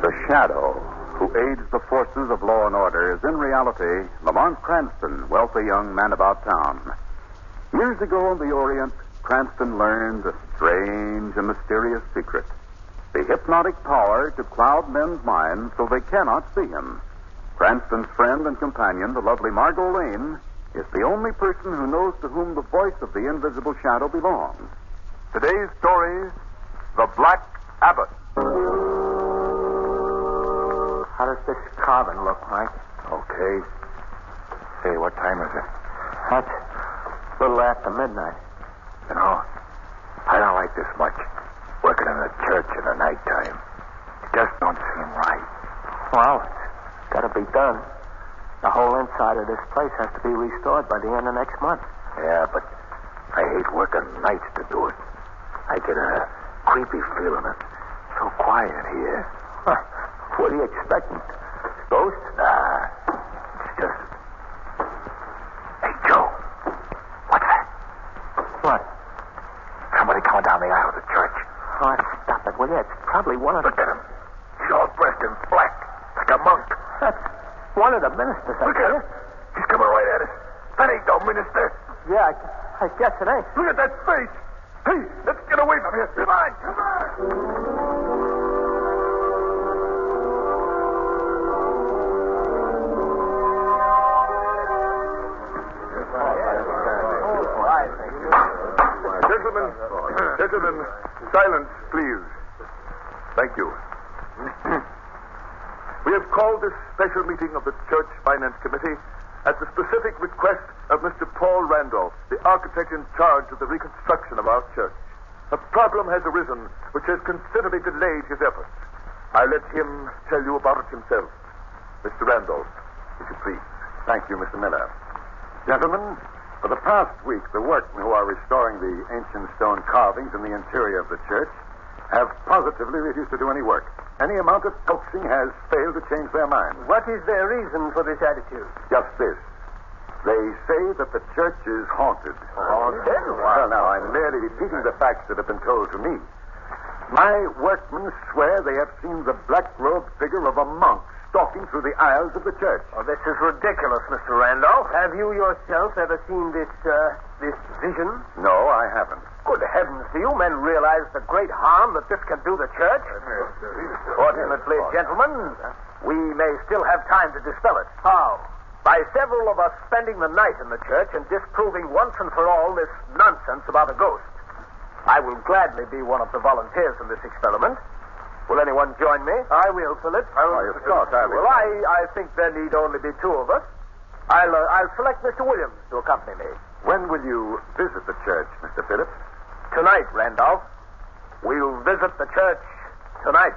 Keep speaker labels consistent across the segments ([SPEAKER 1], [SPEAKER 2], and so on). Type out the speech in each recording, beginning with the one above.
[SPEAKER 1] The Shadow, who aids the forces of law and order, is in reality Lamont Cranston, wealthy young man about town. Years ago in the Orient, Cranston learned a strange and mysterious secret. The hypnotic power to cloud men's minds so they cannot see him. Cranston's friend and companion, the lovely Margot Lane, is the only person who knows to whom the voice of the invisible shadow belongs. Today's story, The Black Abbot.
[SPEAKER 2] How does this carving look, Mike?
[SPEAKER 3] Okay. Hey, what time is it?
[SPEAKER 2] That's a little after midnight.
[SPEAKER 3] You know, I don't like this much. Working in a church in the nighttime. It just don't seem right.
[SPEAKER 2] Well, it's got to be done. The whole inside of this place has to be restored by the end of next month.
[SPEAKER 3] Yeah, but I hate working nights to do it. I get a creepy feeling. It's so quiet here.
[SPEAKER 2] Huh. What are you expecting? Ghosts?
[SPEAKER 3] Nah, it's just... Hey, Joe. What's that?
[SPEAKER 2] What?
[SPEAKER 3] Somebody coming down the aisle of the church.
[SPEAKER 2] Oh, stop it, will you? It's probably one of
[SPEAKER 3] Look at him. He's all dressed in black, like a monk.
[SPEAKER 2] That's one of the ministers, I
[SPEAKER 3] Look at
[SPEAKER 2] tell
[SPEAKER 3] him. He's coming right at us. That ain't no minister.
[SPEAKER 2] you. Yeah, I guess it ain't.
[SPEAKER 3] Look at that face. Hey, let's get away from here. Come on, come on.
[SPEAKER 1] Gentlemen, silence, please. Thank you. We have called this special meeting of the Church Finance Committee at the specific request of Mr. Paul Randolph, the architect in charge of the reconstruction of our church. A problem has arisen which has considerably delayed his efforts. I'll let him tell you about it himself. Mr. Randolph, if you please.
[SPEAKER 4] Thank you, Mr. Miller. Gentlemen, for the past week, the workmen who are restoring the ancient stone carvings in the interior of the church have positively refused to do any work. Any amount of coaxing has failed to change their minds.
[SPEAKER 2] What is their reason for this attitude?
[SPEAKER 4] Just this. They say that the church is haunted.
[SPEAKER 2] Haunted?
[SPEAKER 4] Well, now, I'm merely repeating the facts that have been told to me. My workmen swear they have seen the black-robed figure of a monk stalking through the aisles of the church.
[SPEAKER 2] Oh, this is ridiculous, Mr. Randolph. Have you yourself ever seen this vision?
[SPEAKER 4] No, I haven't.
[SPEAKER 2] Good heavens, do you men realize the great harm that this can do the church? Fortunately, gentlemen, we may still have time to dispel it. How? By several of us spending the night in the church and disproving once and for all this nonsense about a ghost. I will gladly be one of the volunteers in this experiment. Will anyone join me? I will, Philip.
[SPEAKER 4] Of course, I will.
[SPEAKER 2] Well, I think there need only be two of us. I'll select Mr. Williams to accompany me.
[SPEAKER 4] When will you visit the church, Mr. Phillips?
[SPEAKER 2] Tonight, Randolph. We'll visit the church tonight.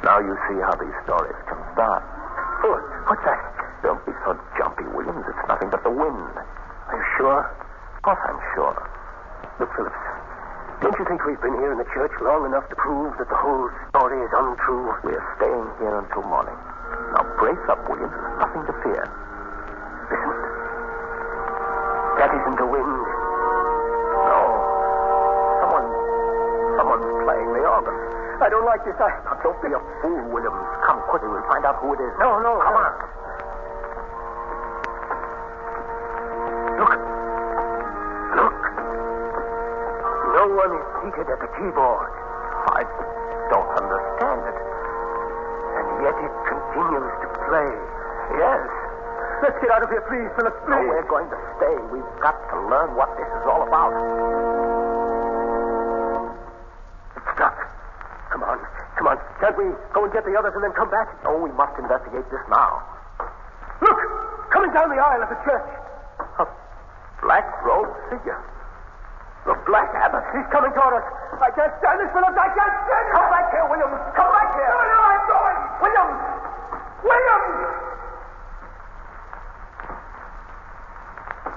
[SPEAKER 3] Now you see how these stories can start.
[SPEAKER 2] What's that?
[SPEAKER 3] Don't be so jumpy, Williams. It's nothing but the wind.
[SPEAKER 2] Are you sure?
[SPEAKER 3] Of course I'm sure.
[SPEAKER 2] Look, Phillips, don't you think we've been here in the church long enough to prove that the whole story is untrue?
[SPEAKER 3] We're staying here until morning. Now brace up, Williams. There's nothing to fear.
[SPEAKER 2] Listen. That isn't the wind.
[SPEAKER 3] No. Someone's playing the organ.
[SPEAKER 2] I don't like this.
[SPEAKER 3] Now, don't be a fool, Williams. Come quickly. We'll find out who it is.
[SPEAKER 2] No.
[SPEAKER 3] Come on.
[SPEAKER 2] Look. No one is seated at the keyboard.
[SPEAKER 3] I don't understand it.
[SPEAKER 2] And yet it continues to play.
[SPEAKER 3] Yes.
[SPEAKER 2] Let's get out of here, please, Phillips,
[SPEAKER 3] No,
[SPEAKER 2] please.
[SPEAKER 3] we're going to stay. We've got to learn what this is all about.
[SPEAKER 2] It's stuck. Come on. we go and get the others and then come back? Oh, we must investigate this now. Look! Coming down the aisle of the church. A black-robed figure. The Black Abbot. He's coming toward us. I can't stand this, Phillips. I can't stand it. Come back here, Williams. Come back here. No, I'm going. Williams! Williams!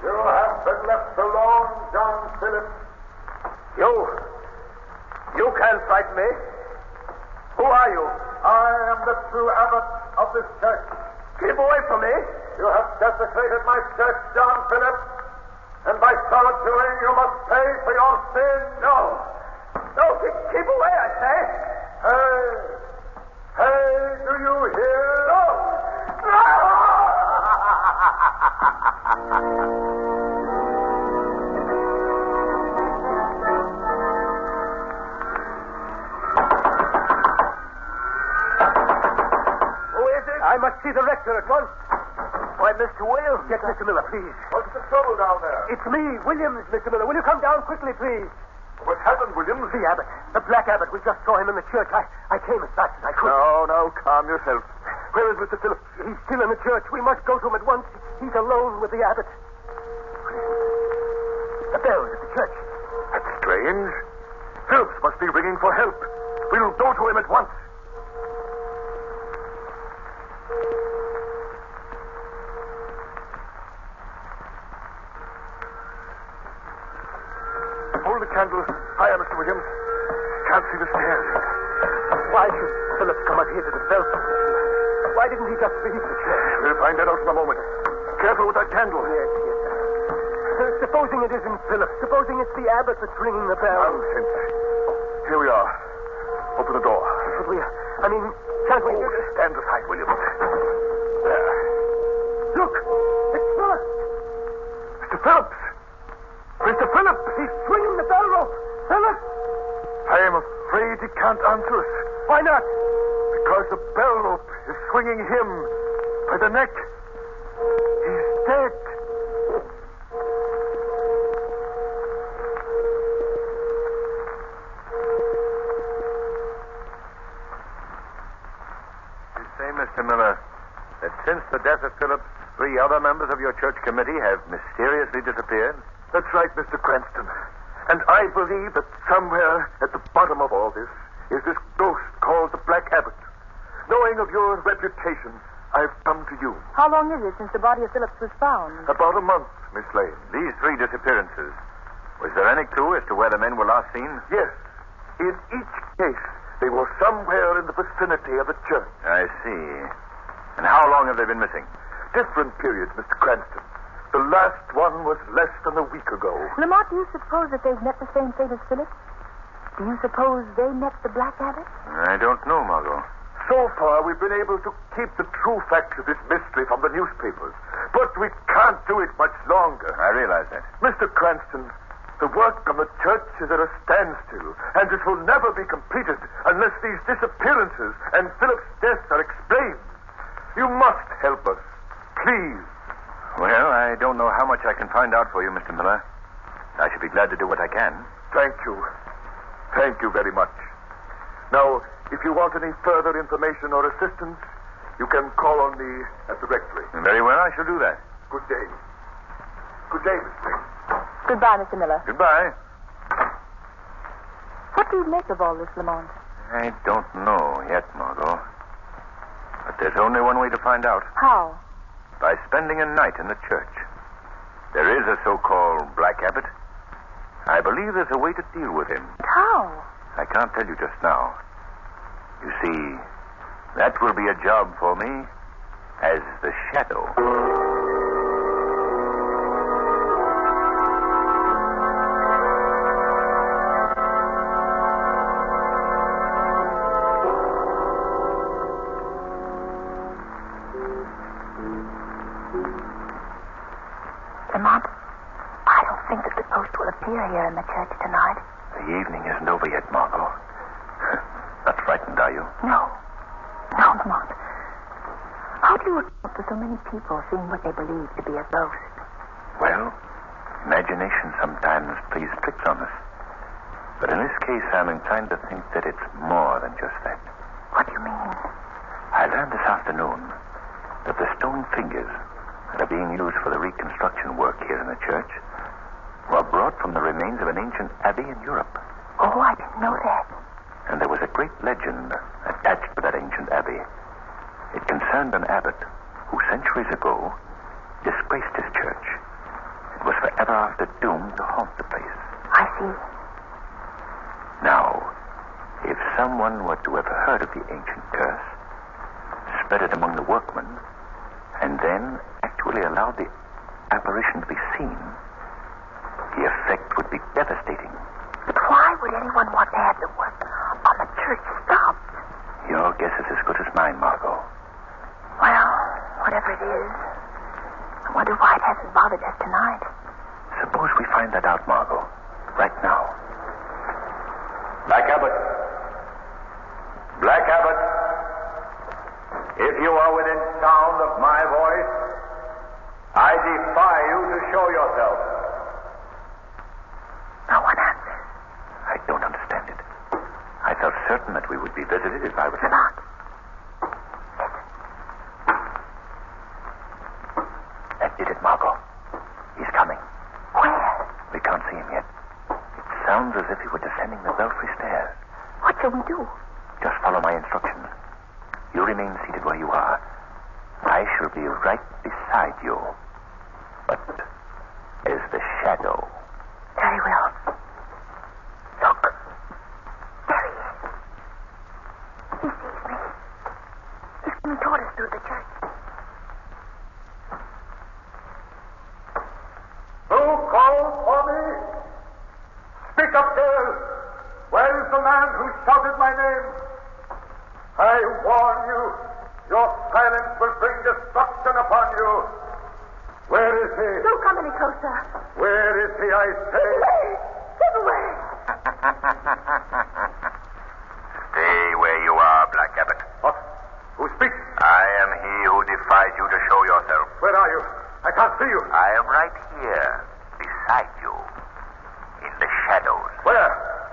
[SPEAKER 4] You have been left alone, John Phillips.
[SPEAKER 2] You can't frighten me. Who are you?
[SPEAKER 4] I am the true abbot of this church.
[SPEAKER 2] Keep away from me.
[SPEAKER 4] You have desecrated my church, John Phillips, and by so doing you must pay for your sins.
[SPEAKER 2] No, keep away, I say.
[SPEAKER 4] Hey, do you hear?
[SPEAKER 2] No! Who is it? I must see the rector at once. Why, Mr. Williams. Get Mr. Miller, please.
[SPEAKER 4] What's the trouble down there?
[SPEAKER 2] It's me, Williams, Mr. Miller. Will you come down quickly, please?
[SPEAKER 4] What happened, Williams?
[SPEAKER 2] The abbot. The Black Abbot. We just saw him in the church. I came as fast as I could.
[SPEAKER 4] No, calm yourself. Where is Mr. Phillips?
[SPEAKER 2] He's still in the church. We must go to him at once. He's alone with the abbot. The bells at the church.
[SPEAKER 4] That's strange. Phillips must be ringing for help. We'll go to him at once. Hold the candle higher, Mr. Williams. Can't see the stairs.
[SPEAKER 2] Why should Phillips come up here to the bell station? Why didn't he just leave the church?
[SPEAKER 4] We'll find that out in a moment. Careful with that candle.
[SPEAKER 2] Yes. Supposing it isn't Phillips. Supposing it's the abbot that's ringing the bell.
[SPEAKER 4] Nonsense. Here we are. Open the door.
[SPEAKER 2] Should we? Can't we?
[SPEAKER 4] Stand aside, Williams. There.
[SPEAKER 2] Look! It's Phillips!
[SPEAKER 4] Mr. Phillips! Mr. Phillips!
[SPEAKER 2] He's swinging the bell rope! Phillips!
[SPEAKER 4] I am afraid he can't answer us.
[SPEAKER 2] Why not?
[SPEAKER 4] Because the bell rope is swinging him by the neck. He's dead.
[SPEAKER 3] You say, Mr. Miller, that since the death of Phillips, 3 other members of your church committee have mysteriously disappeared?
[SPEAKER 4] That's right, Mr. Cranston. And I believe that somewhere at the bottom of all this is this ghost called the Black Abbot. Knowing of your reputation, I've come to you.
[SPEAKER 5] How long is it since the body of Phillips was found?
[SPEAKER 4] About a month, Miss Lane.
[SPEAKER 3] These 3 disappearances. Was there any clue as to where the men were last seen?
[SPEAKER 4] Yes. In each case, they were somewhere in the vicinity of the church.
[SPEAKER 3] I see. And how long have they been missing?
[SPEAKER 4] Different periods, Mr. Cranston. The last one was less than a week ago.
[SPEAKER 5] Lamont, do you suppose that they've met the same fate as Phillips? Do you suppose they met the Black Abbot?
[SPEAKER 3] I don't know, Margot.
[SPEAKER 4] So far, we've been able to keep the true facts of this mystery from the newspapers. But we can't do it much longer.
[SPEAKER 3] I realize that.
[SPEAKER 4] Mr. Cranston, the work on the church is at a standstill, and it will never be completed unless these disappearances and Philip's death are explained. You must help us. Please.
[SPEAKER 3] Well, I don't know how much I can find out for you, Mr. Miller. I should be glad to do what I can.
[SPEAKER 4] Thank you. Thank you very much. Now, if you want any further information or assistance, you can call on me at the rectory.
[SPEAKER 3] Very well, I shall do that.
[SPEAKER 4] Good day. Good day, Miss Lane.
[SPEAKER 5] Goodbye, Mr. Miller.
[SPEAKER 3] Goodbye.
[SPEAKER 5] What do you make of all this, Lamont?
[SPEAKER 3] I don't know yet, Margot. But there's only one way to find out.
[SPEAKER 5] How?
[SPEAKER 3] By spending a night in the church. There is a so-called Black Abbot. I believe there's a way to deal with him.
[SPEAKER 5] How?
[SPEAKER 3] I can't tell you just now. You see, that will be a job for me as the Shadow.
[SPEAKER 5] Lamont, I don't think that the ghost will appear here in the church tonight.
[SPEAKER 3] The evening isn't over yet, Margot. Not frightened, are you?
[SPEAKER 5] No, Lamont. How do you account for so many people seeing what they believe to be a ghost?
[SPEAKER 3] Well, imagination sometimes plays tricks on us. But in this case, I'm inclined to think that it's more than just that.
[SPEAKER 5] What do you
[SPEAKER 3] learned this afternoon that the stone figures that are being used for the reconstruction work here in the church were brought from the remains of an ancient abbey in Europe.
[SPEAKER 5] Oh, I didn't know that.
[SPEAKER 3] And there was a great legend attached to that ancient abbey. It concerned an abbot who centuries ago disgraced his church and was forever after doomed to haunt the place.
[SPEAKER 5] I see.
[SPEAKER 3] Now, if someone were to have heard of the ancient curse, spread it among the workmen, and then actually allowed the apparition to be seen, the effect would be devastating.
[SPEAKER 5] But why would anyone want to have the work on the church stopped?
[SPEAKER 3] Your guess is as good as mine, Margot.
[SPEAKER 5] Well, whatever it is, I wonder why it hasn't bothered us tonight.
[SPEAKER 3] Suppose we find that out, Margot, right now.
[SPEAKER 2] Black Abbot. Black Abbot. If you are within sound of my voice, I defy you to show yourself.
[SPEAKER 5] No one answers.
[SPEAKER 3] I don't understand it. I felt certain that we would be visited if I was...
[SPEAKER 5] Lamont.
[SPEAKER 3] That did it, Margot. He's coming.
[SPEAKER 5] Where?
[SPEAKER 3] We can't see him yet. It sounds as if he were descending the belfry stairs.
[SPEAKER 5] What shall we do?
[SPEAKER 3] Just follow my instructions. You remain seated where you are. I shall be right beside you. But as the shadow.
[SPEAKER 5] Very well. Look. There he is. He sees me. He's coming toward us through the church.
[SPEAKER 4] Who called for me? Speak up, girl. Where is the man who shouted my name? I warn you, your silence will bring destruction upon you. Where is he?
[SPEAKER 5] Don't come any closer.
[SPEAKER 4] Where is he, I say?
[SPEAKER 5] Get away.
[SPEAKER 2] Stay where you are, Black Abbot.
[SPEAKER 4] What? Who speaks?
[SPEAKER 2] I am he who defied you to show yourself.
[SPEAKER 4] Where are you? I can't see you.
[SPEAKER 2] I am right here, beside you, in the shadows.
[SPEAKER 4] Where?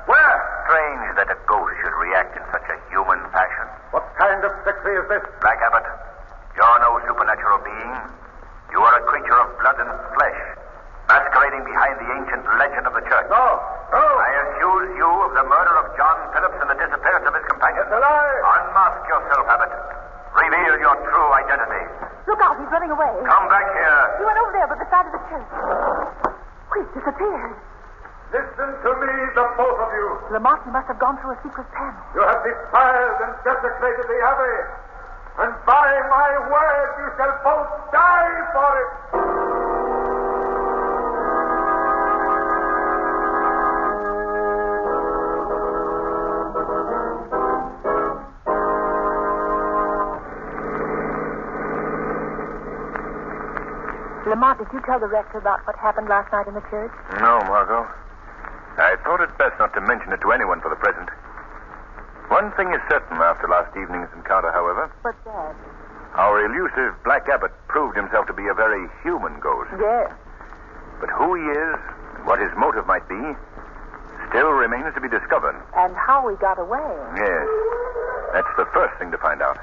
[SPEAKER 4] Where?
[SPEAKER 2] Strange that a ghost should react in such a human fashion.
[SPEAKER 4] What kind of trickery is this?
[SPEAKER 2] Black Abbot, you're no supernatural being. You are a creature of blood and flesh, masquerading behind the ancient legend of the church.
[SPEAKER 4] No, no.
[SPEAKER 2] I accuse you of the murder of John Phillips and the disappearance of his companion.
[SPEAKER 4] It's a lie.
[SPEAKER 2] Unmask yourself, Abbot. Reveal your true identity.
[SPEAKER 5] Look out, he's running away.
[SPEAKER 2] Come back here.
[SPEAKER 5] He went over there by the side of the church. He's disappeared.
[SPEAKER 4] Listen to me, the both of you.
[SPEAKER 5] Lamont, he must have gone through a secret panel.
[SPEAKER 4] You have defiled and desecrated the abbey. And by my word, you shall both die for it.
[SPEAKER 5] Lamont, did you tell the rector about what happened last night in the church?
[SPEAKER 6] No, Margot. I thought it best not to mention it to anyone for the present. One thing is certain after last evening's encounter, however.
[SPEAKER 5] What's that?
[SPEAKER 6] Our elusive Black Abbot proved himself to be a very human ghost.
[SPEAKER 5] Yes.
[SPEAKER 6] But who he is and what his motive might be still remains to be discovered.
[SPEAKER 5] And how we got away.
[SPEAKER 6] Yes. That's the first thing to find out.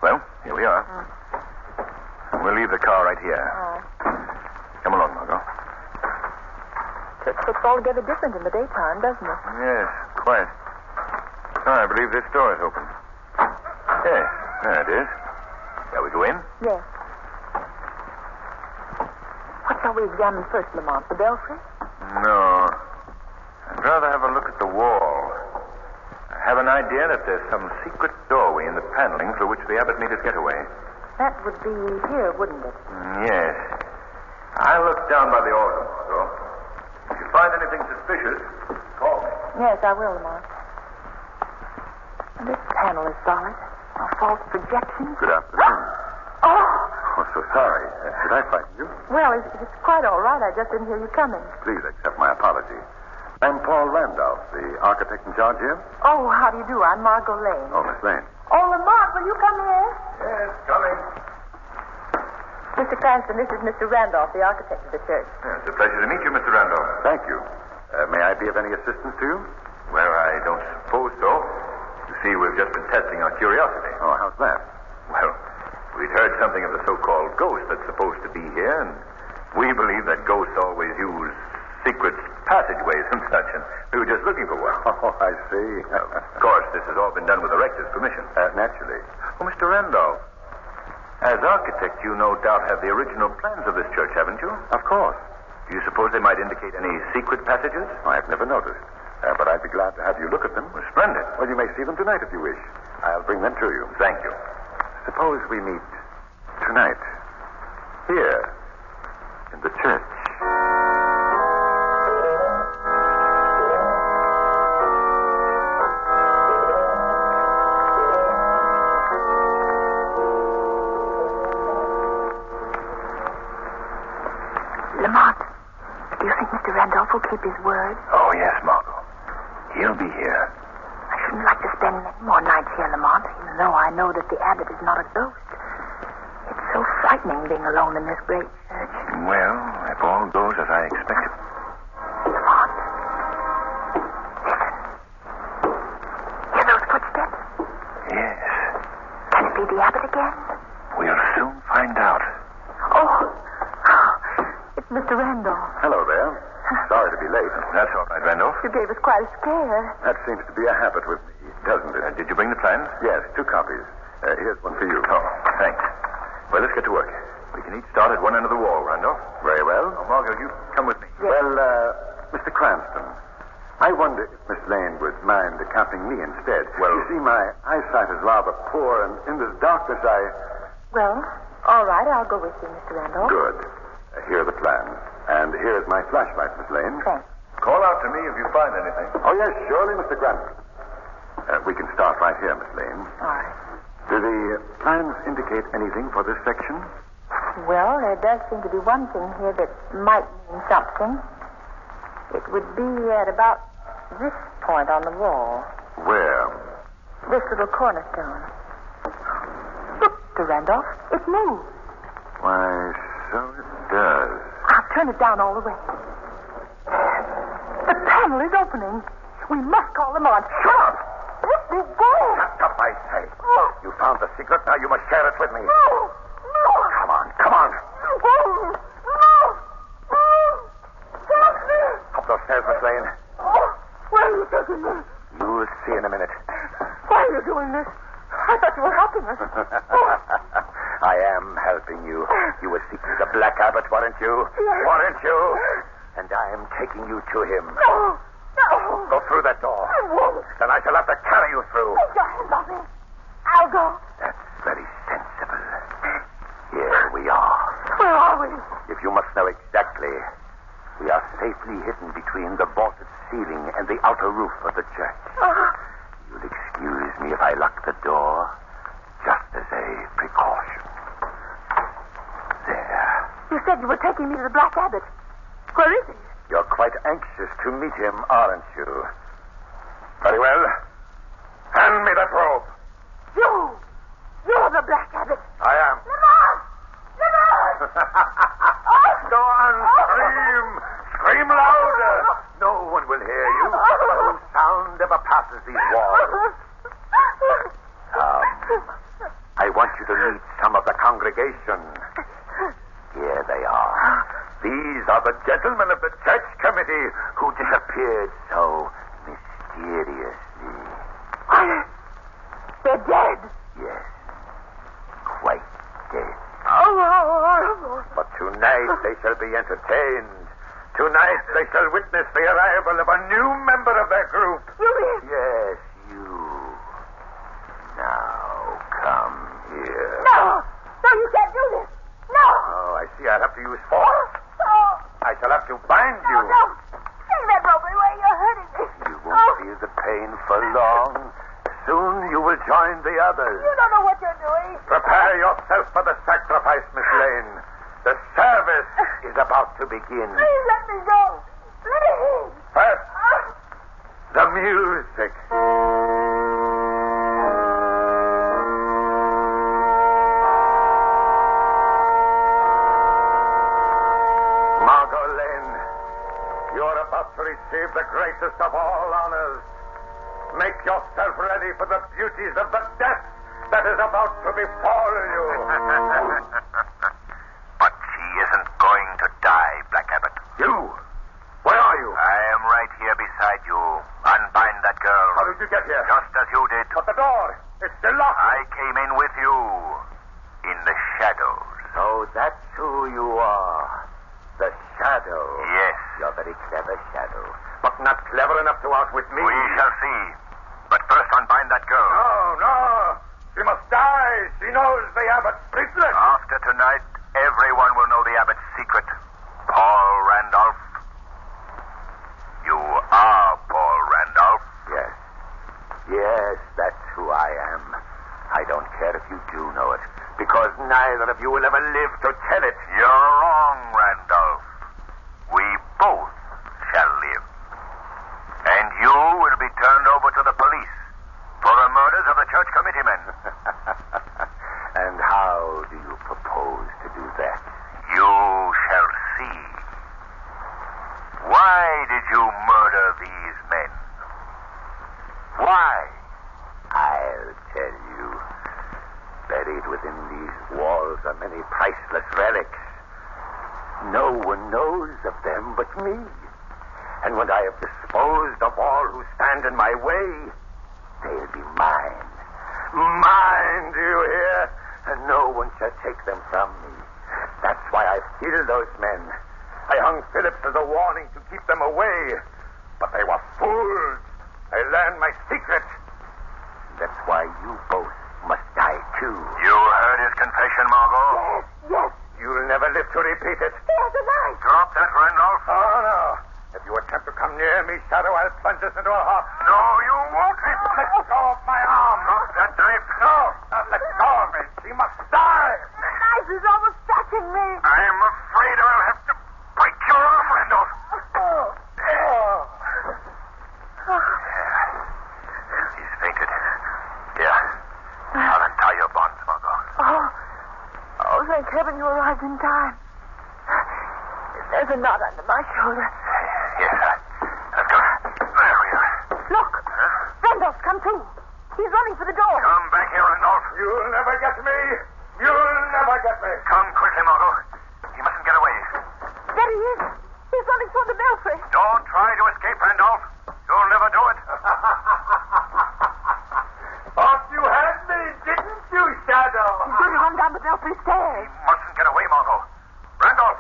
[SPEAKER 6] Well, here we are. We'll leave the car right here.
[SPEAKER 5] All right.
[SPEAKER 6] Come along, Margot.
[SPEAKER 5] Church looks altogether different in the daytime, doesn't it?
[SPEAKER 6] Yes, quite. Oh, I believe this door is open. Yes, there it is. Shall we go in?
[SPEAKER 5] Yes. What shall we examine first, Lamont? The belfry?
[SPEAKER 6] No. I'd rather have a look at the wall. I have an idea that there's some secret doorway in the paneling through which the abbot made his getaway.
[SPEAKER 5] That would be here, wouldn't it?
[SPEAKER 6] Yes. I'll look down by the altar, Margot. If you find anything suspicious, call me.
[SPEAKER 5] Yes, I will, Lamont. This panel is solid. No false projections.
[SPEAKER 4] Good afternoon.
[SPEAKER 5] Oh!
[SPEAKER 4] Oh, so sorry. Did I frighten you?
[SPEAKER 5] Well, it's quite all right. I just didn't hear you coming.
[SPEAKER 4] Please accept my apology. I'm Paul Randolph, the architect in charge here.
[SPEAKER 5] Oh, how do you do? I'm Margot Lane.
[SPEAKER 4] Oh, Miss Lane.
[SPEAKER 5] Oh, Lamont, will you come here?
[SPEAKER 6] Yes, coming.
[SPEAKER 5] Mr. Cranston, this is Mr. Randolph, the architect of the church.
[SPEAKER 6] It's a pleasure to meet you, Mr. Randolph.
[SPEAKER 4] Thank you. May I be of any assistance to you?
[SPEAKER 6] Well, I don't suppose so. You see, we've just been testing our curiosity.
[SPEAKER 4] Oh, how's that?
[SPEAKER 6] something of the so-called ghost that's supposed to be here, and we believe that ghosts always use secret passageways and such, and we were just looking for one.
[SPEAKER 4] Oh, I see.
[SPEAKER 6] Of course, this has all been done with the rector's permission.
[SPEAKER 4] Naturally.
[SPEAKER 6] Oh, Mr. Randolph, as architect, you no doubt have the original plans of this church, haven't you?
[SPEAKER 4] Of course.
[SPEAKER 6] Do you suppose they might indicate any secret passages?
[SPEAKER 4] I've never noticed. But I'd be glad to have you look at them.
[SPEAKER 6] Well, splendid.
[SPEAKER 4] Well, you may see them tonight if you wish. I'll bring them to you.
[SPEAKER 6] Thank you.
[SPEAKER 4] Suppose we meet tonight, here, in the church.
[SPEAKER 5] Lamont, do you think Mr. Randolph will keep his word?
[SPEAKER 3] Oh, yes, Margot. He'll be here.
[SPEAKER 5] I shouldn't like to spend many more nights here, Lamont, even though I know that the abbot is not a ghost. It's so frightening being alone in this great church.
[SPEAKER 3] Well, if all goes as I expected.
[SPEAKER 5] Lamont, listen. Hear those footsteps?
[SPEAKER 3] Yes.
[SPEAKER 5] Can it be the abbot again?
[SPEAKER 3] We'll soon find out.
[SPEAKER 5] Oh, it's Mr. Randolph.
[SPEAKER 4] Hello there. Sorry to be late.
[SPEAKER 6] That's all right, Randolph.
[SPEAKER 5] You gave us quite a scare.
[SPEAKER 4] That seems to be a habit with me, doesn't it?
[SPEAKER 6] Did you bring the plans?
[SPEAKER 4] Yes, 2 copies. Here's one for you.
[SPEAKER 6] Oh, thanks. Well, let's get to work. We can each start at one end of the wall, Randolph.
[SPEAKER 4] Very well.
[SPEAKER 6] Oh, Margot, you come with me.
[SPEAKER 5] Yes.
[SPEAKER 4] Well, Mr. Cranston, I wonder if Miss Lane would mind accompanying me instead.
[SPEAKER 6] Well-
[SPEAKER 4] you see, my eyesight is rather poor, and in this darkness,
[SPEAKER 5] Well, all right, I'll go with you, Mr. Randolph.
[SPEAKER 4] Good. Here are the plans. And here is my flashlight, Miss Lane.
[SPEAKER 5] Thanks.
[SPEAKER 6] Call out to me if you find anything.
[SPEAKER 4] Oh, yes, surely, Mr. Cranston. We can start right here, Miss Lane.
[SPEAKER 5] All right.
[SPEAKER 4] Do the plans indicate anything for this section?
[SPEAKER 5] Well, there does seem to be one thing here that might mean something. It would be at about this point on the wall.
[SPEAKER 4] Where?
[SPEAKER 5] This little cornerstone. Look, Mr. Randolph, it moves.
[SPEAKER 4] Why, so it does.
[SPEAKER 5] I'll turn it down all the way. The panel is opening. We must call them on.
[SPEAKER 2] Shut up!
[SPEAKER 5] Let me go.
[SPEAKER 2] Shut up, I say. You found the secret, now you must share it with me.
[SPEAKER 5] No. No.
[SPEAKER 2] Come on, come on.
[SPEAKER 5] No. No. Help me.
[SPEAKER 2] Up those stairs, Miss Lane.
[SPEAKER 5] Where are you taking me?
[SPEAKER 2] You'll see in a minute.
[SPEAKER 5] Why are you doing this? I thought you were helping us.
[SPEAKER 2] I am helping you. You were seeking the Black Abbot, weren't you?
[SPEAKER 5] Yes.
[SPEAKER 2] Weren't you? And I am taking you to him.
[SPEAKER 5] No. No.
[SPEAKER 2] Go through that door.
[SPEAKER 5] I won't.
[SPEAKER 2] Then I shall have to carry you through.
[SPEAKER 5] Take your hands off me. I'll go.
[SPEAKER 2] That's very sensible. Here we are.
[SPEAKER 5] Where are we?
[SPEAKER 2] If you must know exactly, we are safely hidden between the vaulted ceiling and the outer roof of the church. You'll excuse me if I lock the door, just as a precaution. There.
[SPEAKER 5] You said you were taking me to the Black Abbot. Where is he?
[SPEAKER 2] You're quite anxious to meet him, aren't you? Very well. Hand me that robe.
[SPEAKER 5] You're the Black Abbot.
[SPEAKER 2] I am.
[SPEAKER 5] Lamont! Lamont!
[SPEAKER 2] Go on, scream! Scream louder! No one will hear you. No sound ever passes these walls. I want you to meet some of the congregation. Here they are. These are the gentlemen of the church committee who disappeared so mysteriously.
[SPEAKER 5] They're dead.
[SPEAKER 2] Yes, quite dead.
[SPEAKER 5] Oh.
[SPEAKER 2] But tonight they shall be entertained. Tonight they shall witness the arrival of a new member of their group.
[SPEAKER 5] You mean?
[SPEAKER 2] Yes, you. Now, come here.
[SPEAKER 5] No. No, you can't do this. No.
[SPEAKER 2] Oh, I see I'll have to use force.
[SPEAKER 5] Oh.
[SPEAKER 2] I shall have to bind you.
[SPEAKER 5] No. Take that rope away. You're hurting me.
[SPEAKER 2] You won't feel the pain for long. Soon you will join the others.
[SPEAKER 5] You don't know what you're doing.
[SPEAKER 2] Prepare yourself for the sacrifice, Miss Lane. The service is about to begin.
[SPEAKER 5] Please let me go. Please.
[SPEAKER 2] First, the music. Margot Lane, you're about to receive the greatest of all honors. Make yourself ready for the beauties of the death
[SPEAKER 4] that is about to befall you.
[SPEAKER 3] But she isn't going to die, Black Abbot.
[SPEAKER 4] You? Where are you?
[SPEAKER 3] I am right here beside you. Unbind that girl.
[SPEAKER 4] How did you get here?
[SPEAKER 3] Just as you did.
[SPEAKER 4] But the door, it's still locked.
[SPEAKER 3] I came in with you. In the shadows.
[SPEAKER 2] So that's who you are. The Shadow.
[SPEAKER 3] Yes.
[SPEAKER 2] You're very clever, Shadow. But not clever enough to outwit me.
[SPEAKER 3] We shall see. But first unbind that girl.
[SPEAKER 4] No. She must die. She knows the abbot's secret.
[SPEAKER 3] After tonight, everyone will know the abbot's secret. Paul Randolph. You are Paul Randolph.
[SPEAKER 2] Yes. Yes, that's who I am. I don't care if you do know it, because neither of you will ever live to tell it.
[SPEAKER 3] You're wrong, Randolph. We both shall live. And you will be turned over to the police for the murders of the church committeemen.
[SPEAKER 2] And how do you propose to do that?
[SPEAKER 3] You shall see. Why did you murder these men? Why?
[SPEAKER 2] I'll tell you. Buried within these walls are many priceless relics. No one knows of them but me. And when I have disposed of all who stand in my way, they'll be mine. Mine, do you hear? And no one shall take them from me. That's why I killed those men. I hung Phillips as a warning to keep them away. But they were fools. They learned my secret. That's why you both must die too.
[SPEAKER 3] You heard his confession, Margot?
[SPEAKER 5] Yes.
[SPEAKER 2] You'll never live to repeat it.
[SPEAKER 5] There's a knife.
[SPEAKER 3] Drop that, Randolph.
[SPEAKER 2] Oh, no. If you attempt to come near me, Shadow, I'll plunge this into a hop.
[SPEAKER 3] No, you won't.
[SPEAKER 2] Let go of my arm.
[SPEAKER 3] Drop that knife.
[SPEAKER 2] No, let go of me. She must die.
[SPEAKER 5] The knife is almost touching me.
[SPEAKER 3] I'm afraid I'll have to break your arm, Randolph. He's fainted. Here. I'll untie your bonds, Margot.
[SPEAKER 5] Oh, thank heaven you arrived in time. There's a knot under my shoulder.
[SPEAKER 3] Yes, I've got it. There we are.
[SPEAKER 5] Look. Randolph's come too. He's running for the door.
[SPEAKER 3] Come back here, Randolph.
[SPEAKER 4] You'll never get me. You'll never get me.
[SPEAKER 3] Come quickly, Margot. He mustn't get away.
[SPEAKER 5] There he is. He's running toward the belfry.
[SPEAKER 3] Don't try to escape, Randolph. You'll never do it.
[SPEAKER 4] Thought you had me, didn't you, Shadow?
[SPEAKER 5] He's going to run down the belfry stairs.
[SPEAKER 3] Mustn't get away, Margot. Randolph,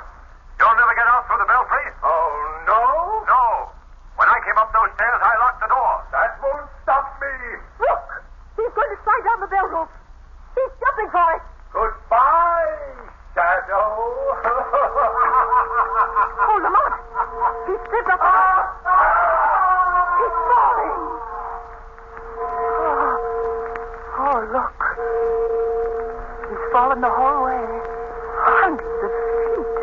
[SPEAKER 3] you'll never get out through the belfry.
[SPEAKER 4] Oh, no?
[SPEAKER 3] No. When I came up those stairs, I locked the door.
[SPEAKER 4] That won't stop me.
[SPEAKER 5] Look. He's going to slide down the bell rope. He's jumping for it.
[SPEAKER 4] Goodbye, Shadow.
[SPEAKER 5] Oh, Lamont. He's slipped up. He's falling. Oh, look. He's fallen the whole way. Hundreds of feet.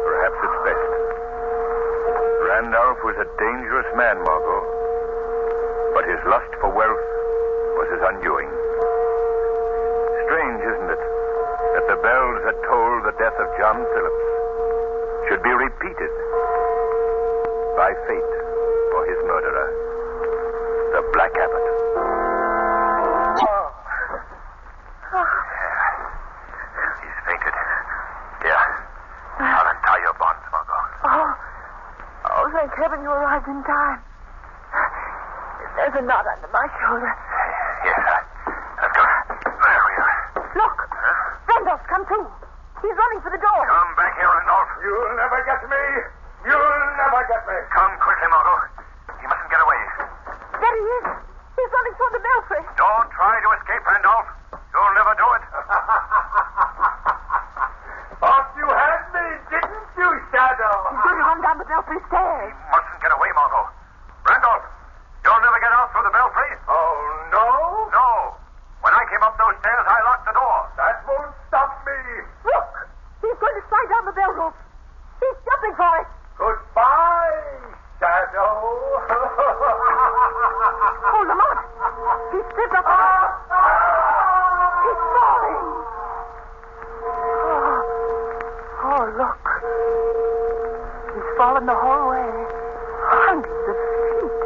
[SPEAKER 6] Perhaps it's best. Randolph was a dangerous man, Margot. But his lust for wealth was his undoing. Strange, isn't it, that the bells that tolled the death of John Phillips should be repeated by fate for his murderer, the Black Abbot.
[SPEAKER 3] He's fainted. Here. I'll untie your bonds, Margot.
[SPEAKER 5] Oh, thank heaven you arrived in time. There's a knot under my shoulder.
[SPEAKER 3] Yes, I've got it. There we are.
[SPEAKER 5] Look. Randolph's come too. He's running for the door.
[SPEAKER 3] Come back here, Randolph.
[SPEAKER 4] You'll never get me. You'll never get me.
[SPEAKER 3] Come quickly, Margot. He mustn't get away.
[SPEAKER 5] There he is. He's running toward the belfry.
[SPEAKER 3] Don't try to escape, Randolph. You'll never do it.
[SPEAKER 4] Thought you had me, didn't you, Shadow?
[SPEAKER 5] He's going to run down the belfry stairs.
[SPEAKER 3] Mustn't get away, Margot. Randolph, you'll never get out through the belfry.
[SPEAKER 4] Oh, no?
[SPEAKER 3] No. When I came up those stairs, I locked the door.
[SPEAKER 4] That won't stop me.
[SPEAKER 5] Look. He's going to slide down the bell rope. He's jumping for it.
[SPEAKER 4] Goodbye, Shadow.
[SPEAKER 5] Oh, Lamont. He's slipped up. He's falling. Oh, look. He's fallen the whole way. Hundreds of feet.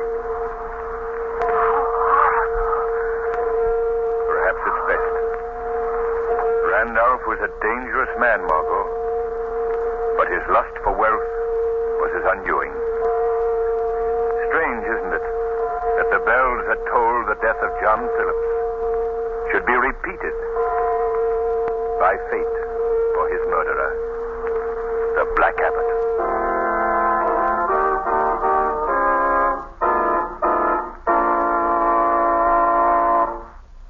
[SPEAKER 6] Ranulph was a dangerous man, Margot. But his lust for wealth was his undoing. Strange, isn't it, that the bells that tolled the death of John Phillips should be repeated by fate for his murderer, the Black Abbot.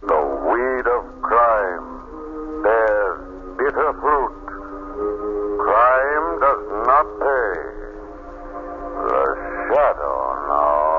[SPEAKER 1] The weed of crime bears bitter fruit. Crime does not pay. The shadow knows.